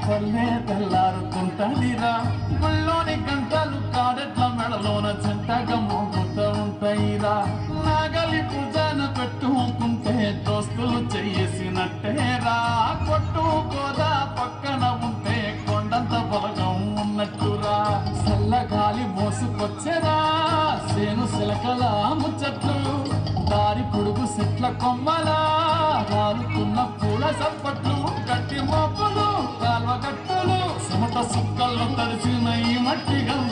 పల్లె తెల్లారుతుంటదిరా గుళ్ళోని గంటలు కాడెట్ల మెడలోన చెంటగా మోగుతూ ఉంటాయిరా నాగలి పూజన పెట్టుకుంటే దోస్తులు చేసినట్టేరా కొట్టు గోదా పక్కన ఉంటే కొండంత బలగం ఉన్నట్టురా చల్లగాలి మోసుకొచ్చేరా సేను సిలకల ముచ్చట్లు దారి పొడుగు చెట్ల కొమ్మలా రాలుతున్న పూల సప్పట్లు గట్టి మోపులు కాల్వ గట్టులు సుమట సుక్కల్లో తడిసిన ఈ మట్టి గంగ